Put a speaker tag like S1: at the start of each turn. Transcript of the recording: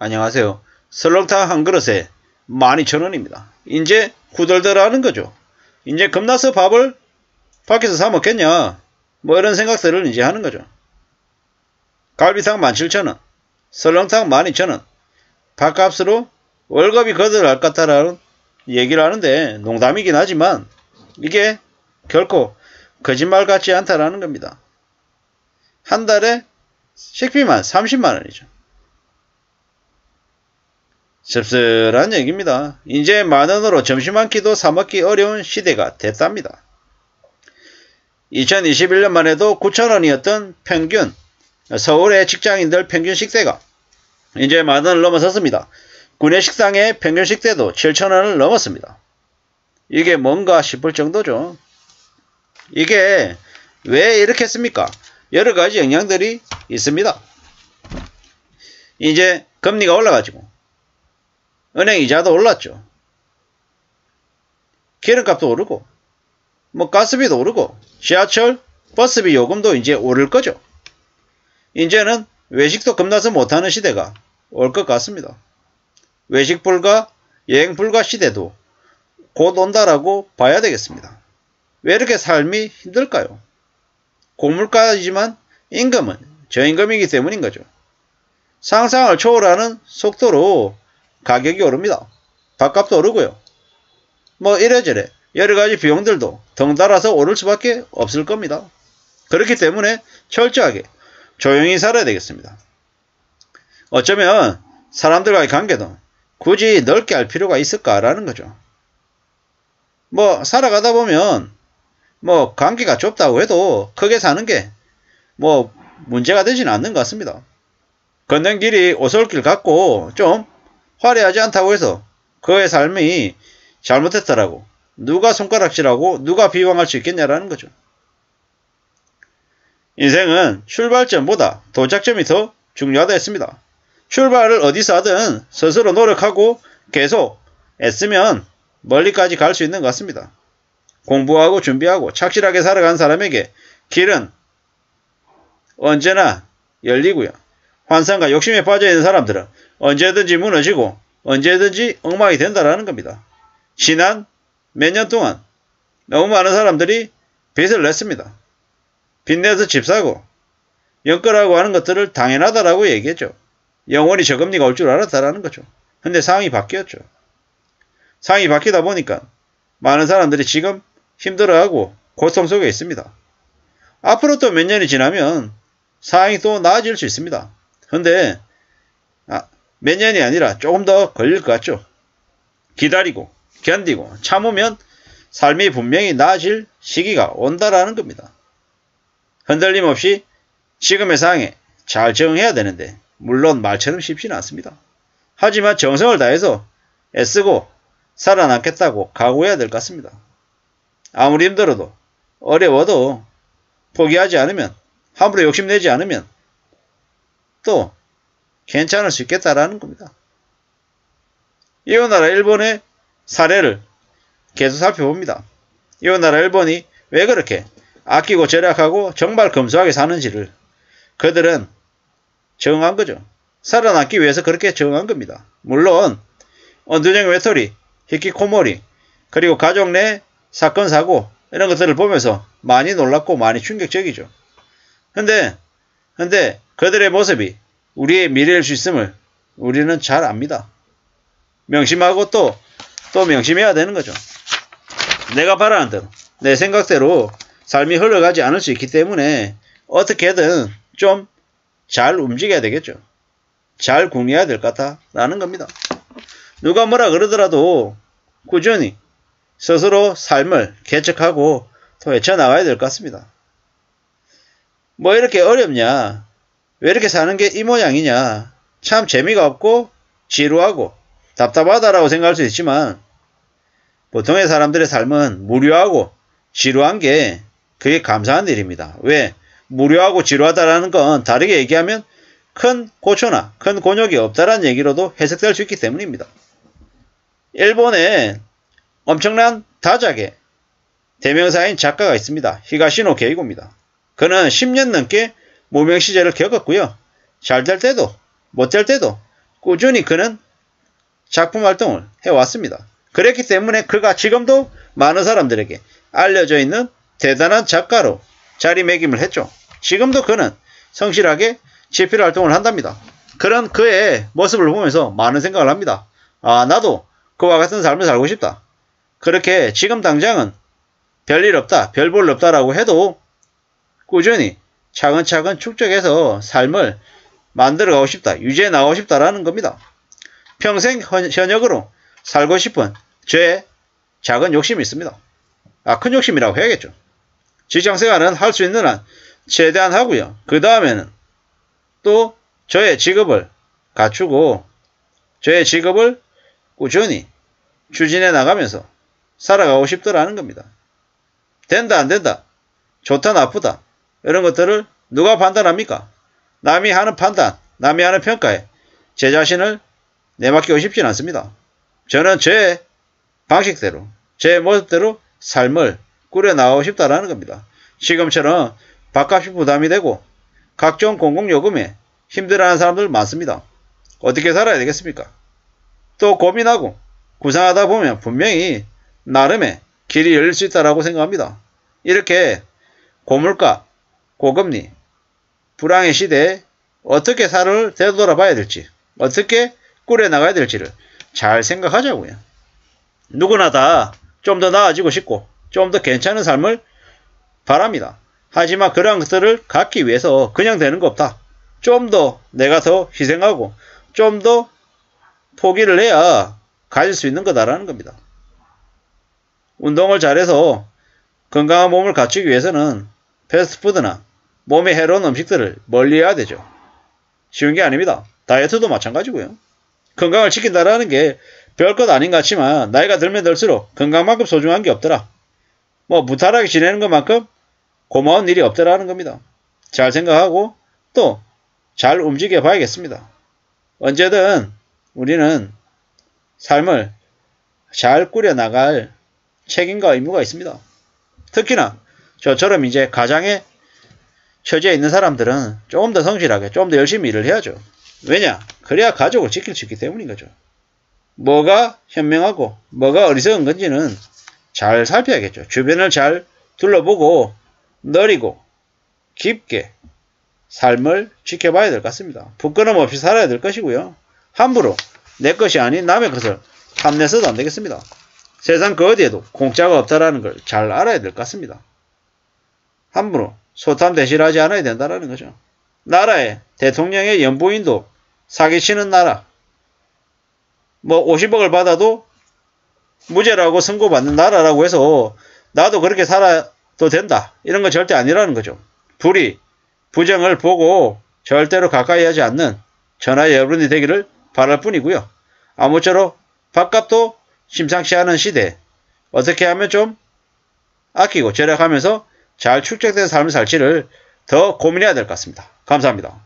S1: 안녕하세요. 설렁탕 한 그릇에 12,000원입니다. 이제 후덜덜하는 거죠. 이제 겁나서 밥을 밖에서 사 먹겠냐, 뭐 이런 생각들을 이제 하는 거죠. 갈비탕 17,000원, 설렁탕 12,000원, 밥값으로 월급이 거들날 것 같다라는 얘기를 하는데 농담이긴 하지만 이게 결코 거짓말 같지 않다라는 겁니다. 한 달에 식비만 30만원이죠. 씁쓸한 얘기입니다. 이제 만원으로 점심 한 끼도 사먹기 어려운 시대가 됐답니다. 2021년만 해도 9,000원이었던 평균 서울의 직장인들 평균 식대가 이제 만원을 넘어섰습니다. 구내 식당의 평균 식대도 7,000원을 넘었습니다. 이게 뭔가 싶을 정도죠. 이게 왜 이렇게 했습니까? 여러가지 영향들이 있습니다. 이제 금리가 올라가지고 은행 이자도 올랐죠. 기름값도 오르고 뭐 가스비도 오르고 지하철 버스비 요금도 이제 오를 거죠. 이제는 외식도 겁나서 못하는 시대가 올 것 같습니다. 외식 불가, 여행 불가 시대도 곧 온다라고 봐야 되겠습니다. 왜 이렇게 삶이 힘들까요? 고물가이지만 임금은 저임금이기 때문인 거죠. 상상을 초월하는 속도로 가격이 오릅니다. 밥값도 오르고요. 뭐 이래저래 여러가지 비용들도 덩달아서 오를 수밖에 없을 겁니다. 그렇기 때문에 철저하게 조용히 살아야 되겠습니다. 어쩌면 사람들과의 관계도 굳이 넓게 할 필요가 있을까라는 거죠. 뭐 살아가다 보면 뭐 관계가 좁다고 해도 크게 사는 게 뭐 문제가 되지는 않는 것 같습니다. 걷는 길이 오솔길 같고 좀 화려하지 않다고 해서 그의 삶이 잘못했다라고 누가 손가락질하고 누가 비방할 수 있겠냐라는 거죠. 인생은 출발점보다 도착점이 더 중요하다 했습니다. 출발을 어디서 하든 스스로 노력하고 계속 애쓰면 멀리까지 갈 수 있는 것 같습니다. 공부하고 준비하고 착실하게 살아간 사람에게 길은 언제나 열리고요. 환상과 욕심에 빠져있는 사람들은 언제든지 무너지고 언제든지 엉망이 된다라는 겁니다. 지난 몇 년 동안 너무 많은 사람들이 빚을 냈습니다. 빚내서 집 사고 연끌하고 하는 것들을 당연하다라고 얘기했죠. 영원히 저금리가 올 줄 알았다라는 거죠. 근데 상황이 바뀌었죠. 상황이 바뀌다 보니까 많은 사람들이 지금 힘들어하고 고통 속에 있습니다. 앞으로 또 몇 년이 지나면 상황이 또 나아질 수 있습니다. 근데 몇 년이 아니라 조금 더 걸릴 것 같죠. 기다리고 견디고 참으면 삶이 분명히 나아질 시기가 온다라는 겁니다. 흔들림 없이 지금의 상황에 잘 적응해야 되는데 물론 말처럼 쉽지는 않습니다. 하지만 정성을 다해서 애쓰고 살아남겠다고 각오해야 될 것 같습니다. 아무리 힘들어도 어려워도 포기하지 않으면 함부로 욕심내지 않으면 또 괜찮을 수 있겠다라는 겁니다. 이웃나라 일본의 사례를 계속 살펴봅니다. 이웃나라 일본이 왜 그렇게 아끼고 절약하고 정말 검소하게 사는지를 그들은 적응한 거죠. 살아남기 위해서 그렇게 적응한 겁니다. 물론 언두정 외톨이, 히키코모리, 그리고 가족 내 사건 사고 이런 것들을 보면서 많이 놀랍고 많이 충격적이죠. 근데 그들의 모습이 우리의 미래일 수 있음을 우리는 잘 압니다. 명심하고 또 명심해야 되는 거죠. 내가 바라는 대로 내 생각대로 삶이 흘러가지 않을 수 있기 때문에 어떻게든 좀 잘 움직여야 되겠죠. 잘 궁리해야 될 것 같다라는 겁니다. 누가 뭐라 그러더라도 꾸준히 스스로 삶을 개척하고 또 헤쳐나가야 될 것 같습니다. 뭐 이렇게 어렵냐, 왜 이렇게 사는 게 이 모양이냐, 참 재미가 없고 지루하고 답답하다라고 생각할 수 있지만 보통의 사람들의 삶은 무료하고 지루한 게 그게 감사한 일입니다. 왜? 무료하고 지루하다라는 건 다르게 얘기하면 큰 고초나 큰 곤욕이 없다라는 얘기로도 해석될 수 있기 때문입니다. 일본에 엄청난 다작의 대명사인 작가가 있습니다. 히가시노 게이고입니다. 그는 10년 넘게 무명 시절을 겪었고요. 잘 될 때도 못 될 때도 꾸준히 그는 작품 활동을 해왔습니다. 그랬기 때문에 그가 지금도 많은 사람들에게 알려져 있는 대단한 작가로 자리매김을 했죠. 지금도 그는 성실하게 집필 활동을 한답니다. 그런 그의 모습을 보면서 많은 생각을 합니다. 아, 나도 그와 같은 삶을 살고 싶다. 그렇게 지금 당장은 별일 없다, 별 볼 일 없다라고 해도 꾸준히 차근차근 축적해서 삶을 만들어가고 싶다, 유지해 나가고 싶다라는 겁니다. 평생 현역으로 살고 싶은 저의 작은 욕심이 있습니다. 큰 욕심이라고 해야겠죠. 직장생활은 할 수 있는 한 최대한 하고요. 그 다음에는 또 저의 직업을 갖추고 저의 직업을 꾸준히 추진해 나가면서 살아가고 싶더라는 겁니다. 된다 안 된다, 좋다 나쁘다, 이런 것들을 누가 판단합니까? 남이 하는 판단, 남이 하는 평가에 제 자신을 내맡기고 싶진 않습니다. 저는 제 방식대로, 제 모습대로 삶을 꾸려나가고 싶다라는 겁니다. 지금처럼 밥값이 부담이 되고 각종 공공요금에 힘들어하는 사람들 많습니다. 어떻게 살아야 되겠습니까? 또 고민하고 구상하다 보면 분명히 나름의 길이 열릴 수 있다고 생각합니다. 이렇게 고물가, 고금리, 불황의 시대에 어떻게 살을 되돌아봐야 될지, 어떻게 꾸려나가야 될지를 잘 생각하자고요. 누구나 다 좀 더 나아지고 싶고 좀 더 괜찮은 삶을 바랍니다. 하지만 그런 것들을 갖기 위해서 그냥 되는 거 없다. 좀 더 내가 더 희생하고 좀 더 포기를 해야 가질 수 있는 거다라는 겁니다. 운동을 잘해서 건강한 몸을 갖추기 위해서는 패스트푸드나 몸에 해로운 음식들을 멀리해야 되죠. 쉬운 게 아닙니다. 다이어트도 마찬가지고요. 건강을 지킨다라는 게 별것 아닌 것 같지만 나이가 들면 들수록 건강만큼 소중한 게 없더라. 무탈하게 지내는 것만큼 고마운 일이 없더라는 겁니다. 잘 생각하고 또 잘 움직여 봐야겠습니다. 언제든 우리는 삶을 잘 꾸려나갈 책임과 의무가 있습니다. 특히나 저처럼 이제 가장에 처지에 있는 사람들은 조금 더 성실하게, 좀 더 열심히 일을 해야죠. 왜냐? 그래야 가족을 지킬 수 있기 때문인 거죠. 뭐가 현명하고 뭐가 어리석은 건지는 잘 살펴야겠죠. 주변을 잘 둘러보고 느리고 깊게 삶을 지켜봐야 될 것 같습니다. 부끄럼 없이 살아야 될 것이고요. 함부로 내 것이 아닌 남의 것을 탐내서도 안 되겠습니다. 세상 그 어디에도 공짜가 없다라는 걸 잘 알아야 될 것 같습니다. 함부로 소탐대실하지 않아야 된다는 거죠. 나라의 대통령의 연부인도 사기치는 나라, 50억을 받아도 무죄라고 선고받는 나라라고 해서 나도 그렇게 살아도 된다, 이런 건 절대 아니라는 거죠. 불의, 부정을 보고 절대로 가까이 하지 않는 전하의 여러분이 되기를 바랄 뿐이고요. 아무쪼록 밥값도 심상치 않은 시대에 어떻게 하면 좀 아끼고 절약하면서 잘 축적된 삶을 살지를 더 고민해야 될 것 같습니다. 감사합니다.